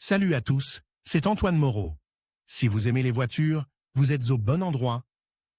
Salut à tous, c'est Antoine Moreau. Si vous aimez les voitures, vous êtes au bon endroit.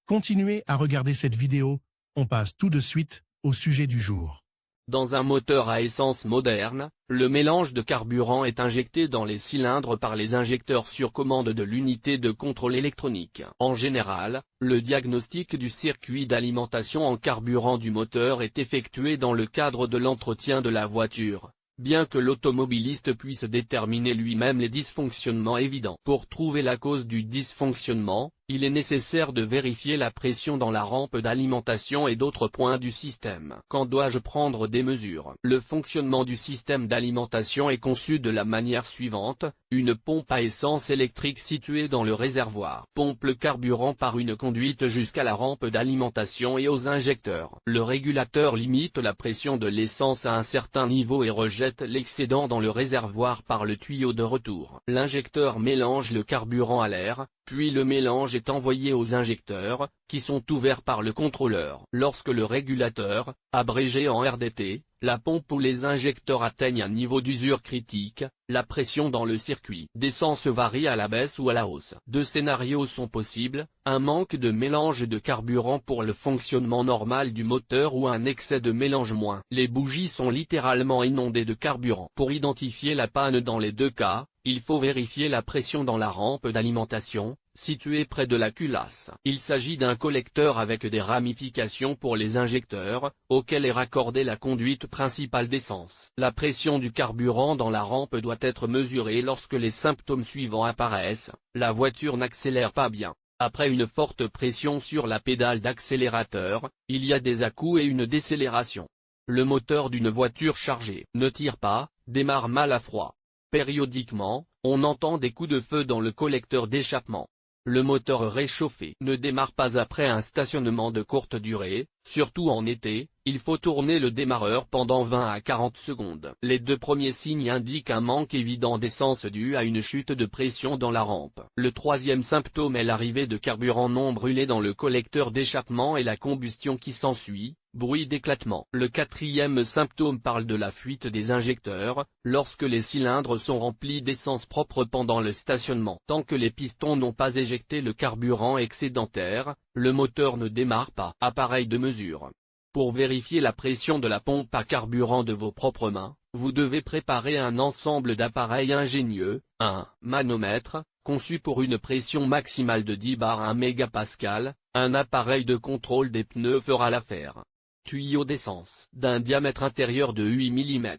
Continuez à regarder cette vidéo, on passe tout de suite au sujet du jour. Dans un moteur à essence moderne, le mélange de carburant est injecté dans les cylindres par les injecteurs sur commande de l'unité de contrôle électronique. En général, le diagnostic du circuit d'alimentation en carburant du moteur est effectué dans le cadre de l'entretien de la voiture, bien que l'automobiliste puisse déterminer lui-même les dysfonctionnements évidents. Pour trouver la cause du dysfonctionnement, il est nécessaire de vérifier la pression dans la rampe d'alimentation et d'autres points du système. Quand dois-je prendre des mesures? Le fonctionnement du système d'alimentation est conçu de la manière suivante: une pompe à essence électrique située dans le réservoir pompe le carburant par une conduite jusqu'à la rampe d'alimentation et aux injecteurs. Le régulateur limite la pression de l'essence à un certain niveau et rejette l'excédent dans le réservoir par le tuyau de retour. L'injecteur mélange le carburant à l'air, puis le mélange est envoyé aux injecteurs, qui sont ouverts par le contrôleur. Lorsque le régulateur, abrégé en RDT, la pompe ou les injecteurs atteignent un niveau d'usure critique, la pression dans le circuit d'essence varie à la baisse ou à la hausse. Deux scénarios sont possibles: un manque de mélange de carburant pour le fonctionnement normal du moteur ou un excès de mélange. Les bougies sont littéralement inondées de carburant. Pour identifier la panne dans les deux cas, il faut vérifier la pression dans la rampe d'alimentation, située près de la culasse. Il s'agit d'un collecteur avec des ramifications pour les injecteurs, auquel est raccordée la conduite principale d'essence. La pression du carburant dans la rampe doit être mesurée lorsque les symptômes suivants apparaissent: la voiture n'accélère pas bien. Après une forte pression sur la pédale d'accélérateur, il y a des à-coups et une décélération. Le moteur d'une voiture chargée ne tire pas, démarre mal à froid. Périodiquement, on entend des coups de feu dans le collecteur d'échappement. Le moteur réchauffé ne démarre pas après un stationnement de courte durée, surtout en été. Il faut tourner le démarreur pendant 20 à 40 secondes. Les deux premiers signes indiquent un manque évident d'essence dû à une chute de pression dans la rampe. Le troisième symptôme est l'arrivée de carburant non brûlé dans le collecteur d'échappement et la combustion qui s'ensuit, bruit d'éclatement. Le quatrième symptôme parle de la fuite des injecteurs, lorsque les cylindres sont remplis d'essence propre pendant le stationnement. Tant que les pistons n'ont pas éjecté le carburant excédentaire, le moteur ne démarre pas. Appareil de mesure. Pour vérifier la pression de la pompe à carburant de vos propres mains, vous devez préparer un ensemble d'appareils ingénieux: un manomètre, conçu pour une pression maximale de 10 bar 1 mégapascal, un appareil de contrôle des pneus fera l'affaire. Tuyau d'essence d'un diamètre intérieur de 8 mm.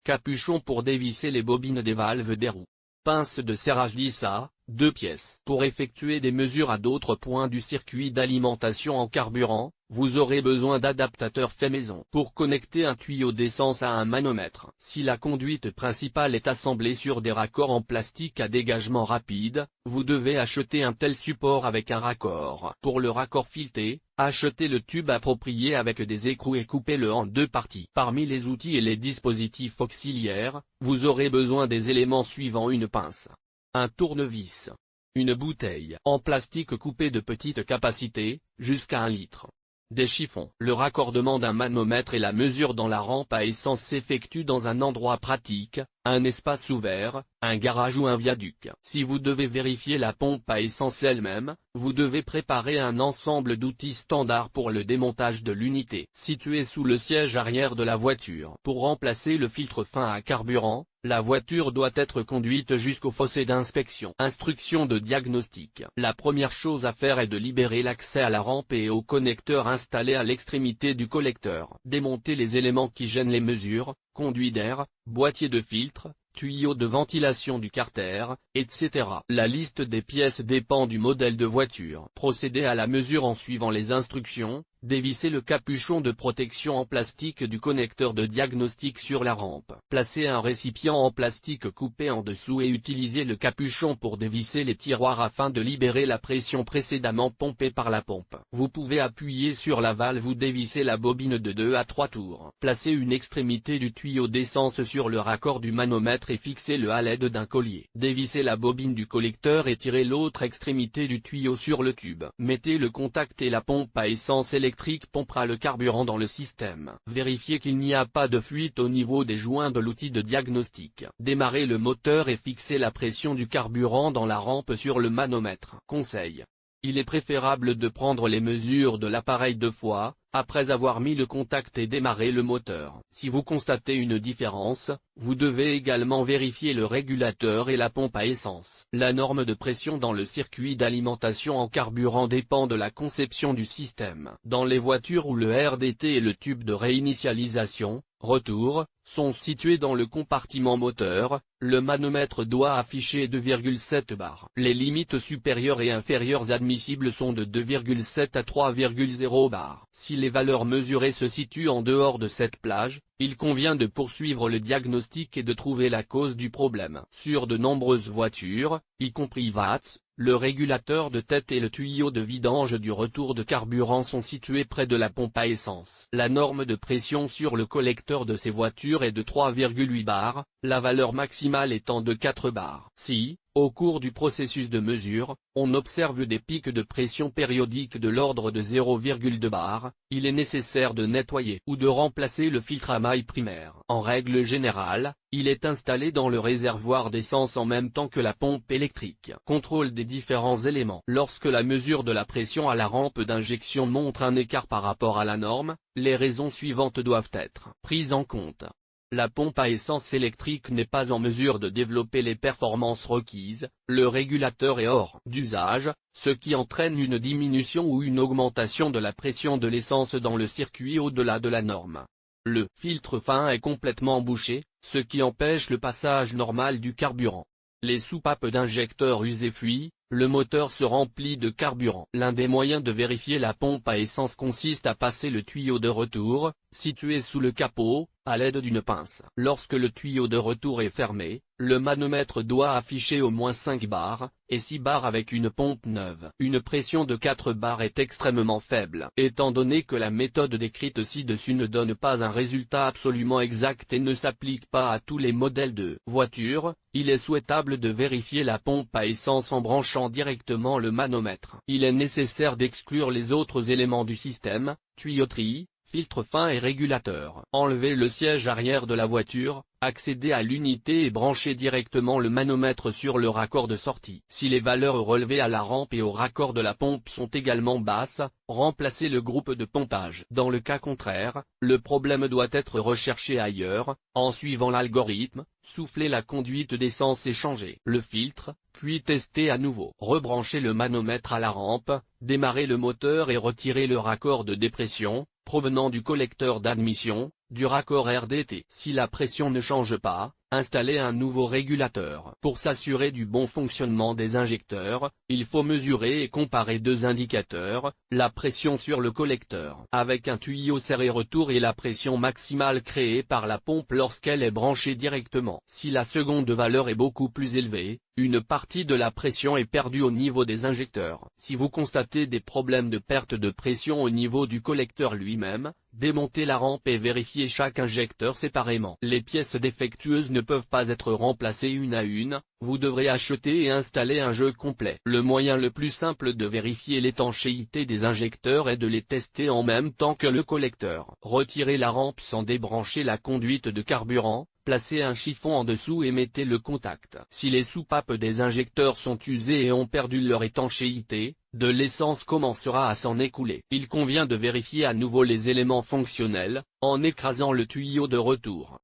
Capuchon pour dévisser les bobines des valves des roues. Pince de serrage lisse à 2 pièces. Pour effectuer des mesures à d'autres points du circuit d'alimentation en carburant, vous aurez besoin d'adaptateurs faits maison. Pour connecter un tuyau d'essence à un manomètre, si la conduite principale est assemblée sur des raccords en plastique à dégagement rapide, vous devez acheter un tel support avec un raccord. Pour le raccord fileté, achetez le tube approprié avec des écrous et coupez-le en deux parties. Parmi les outils et les dispositifs auxiliaires, vous aurez besoin des éléments suivants: une pince, un tournevis, une bouteille en plastique coupée de petite capacité, jusqu'à 1 litre. Des chiffons. Le raccordement d'un manomètre et la mesure dans la rampe à essence s'effectuent dans un endroit pratique, un espace ouvert, un garage ou un viaduc. Si vous devez vérifier la pompe à essence elle-même, vous devez préparer un ensemble d'outils standards pour le démontage de l'unité, situé sous le siège arrière de la voiture. Pour remplacer le filtre fin à carburant, la voiture doit être conduite jusqu'au fossé d'inspection. Instruction de diagnostic. La première chose à faire est de libérer l'accès à la rampe et au connecteur installé à l'extrémité du collecteur. Démonter les éléments qui gênent les mesures: conduit d'air, boîtier de filtre, tuyaux de ventilation du carter, etc. La liste des pièces dépend du modèle de voiture. Procédez à la mesure en suivant les instructions. Dévissez le capuchon de protection en plastique du connecteur de diagnostic sur la rampe. Placez un récipient en plastique coupé en dessous et utilisez le capuchon pour dévisser les tiroirs afin de libérer la pression précédemment pompée par la pompe. Vous pouvez appuyer sur la valve ou dévisser la bobine de 2 à 3 tours. Placez une extrémité du tuyau d'essence sur le raccord du manomètre et fixez-le à l'aide d'un collier. Dévissez la bobine du collecteur et tirez l'autre extrémité du tuyau sur le tube. Mettez le contact et la pompe à essence électrique électrique pompera le carburant dans le système. Vérifiez qu'il n'y a pas de fuite au niveau des joints de l'outil de diagnostic. Démarrez le moteur et fixez la pression du carburant dans la rampe sur le manomètre. Conseil. Il est préférable de prendre les mesures de l'appareil 2 fois, après avoir mis le contact et démarré le moteur. Si vous constatez une différence, vous devez également vérifier le régulateur et la pompe à essence. La norme de pression dans le circuit d'alimentation en carburant dépend de la conception du système. Dans les voitures où le RDT et le tube de réinitialisation, retour, sont situés dans le compartiment moteur, le manomètre doit afficher 2,7 bars. Les limites supérieures et inférieures admissibles sont de 2,7 à 3,0 bars. Si les valeurs mesurées se situent en dehors de cette plage, il convient de poursuivre le diagnostic et de trouver la cause du problème. Sur de nombreuses voitures, y compris Watts, le régulateur de tête et le tuyau de vidange du retour de carburant sont situés près de la pompe à essence. La norme de pression sur le collecteur de ces voitures est de 3,8 bars, la valeur maximale étant de 4 bars. Si, au cours du processus de mesure, on observe des pics de pression périodiques de l'ordre de 0,2 bars, il est nécessaire de nettoyer ou de remplacer le filtre à maille primaire. En règle générale, il est installé dans le réservoir d'essence en même temps que la pompe électrique. Contrôle des différents éléments. Lorsque la mesure de la pression à la rampe d'injection montre un écart par rapport à la norme, les raisons suivantes doivent être prises en compte. La pompe à essence électrique n'est pas en mesure de développer les performances requises, le régulateur est hors d'usage, ce qui entraîne une diminution ou une augmentation de la pression de l'essence dans le circuit au-delà de la norme. Le filtre fin est complètement bouché, ce qui empêche le passage normal du carburant. Les soupapes d'injecteurs usées fuient, le moteur se remplit de carburant. L'un des moyens de vérifier la pompe à essence consiste à passer le tuyau de retour, situé sous le capot, à l'aide d'une pince. Lorsque le tuyau de retour est fermé, le manomètre doit afficher au moins 5 bars, et 6 bars avec une pompe neuve. Une pression de 4 bars est extrêmement faible. Étant donné que la méthode décrite ci-dessus ne donne pas un résultat absolument exact et ne s'applique pas à tous les modèles de voiture, il est souhaitable de vérifier la pompe à essence en branchant directement le manomètre. Il est nécessaire d'exclure les autres éléments du système, tuyauterie, filtre fin et régulateur. Enlevez le siège arrière de la voiture, accédez à l'unité et branchez directement le manomètre sur le raccord de sortie. Si les valeurs relevées à la rampe et au raccord de la pompe sont également basses, remplacez le groupe de pompage. Dans le cas contraire, le problème doit être recherché ailleurs, en suivant l'algorithme, soufflez la conduite d'essence et changez le filtre, puis testez à nouveau. Rebranchez le manomètre à la rampe, démarrez le moteur et retirez le raccord de dépression, provenant du collecteur d'admission, du raccord RDT. Si la pression ne change pas, installez un nouveau régulateur. Pour s'assurer du bon fonctionnement des injecteurs, il faut mesurer et comparer deux indicateurs, la pression sur le collecteur avec un tuyau serré retour et la pression maximale créée par la pompe lorsqu'elle est branchée directement. Si la seconde valeur est beaucoup plus élevée, une partie de la pression est perdue au niveau des injecteurs. Si vous constatez des problèmes de perte de pression au niveau du collecteur lui-même, démontez la rampe et vérifiez chaque injecteur séparément. Les pièces défectueuses ne peuvent pas être remplacées une à une, vous devrez acheter et installer un jeu complet. Le moyen le plus simple de vérifier l'étanchéité des injecteurs est de les tester en même temps que le collecteur. Retirez la rampe sans débrancher la conduite de carburant, placez un chiffon en dessous et mettez le contact. Si les soupapes des injecteurs sont usées et ont perdu leur étanchéité, de l'essence commencera à s'en écouler. Il convient de vérifier à nouveau les éléments fonctionnels, en écrasant le tuyau de retour.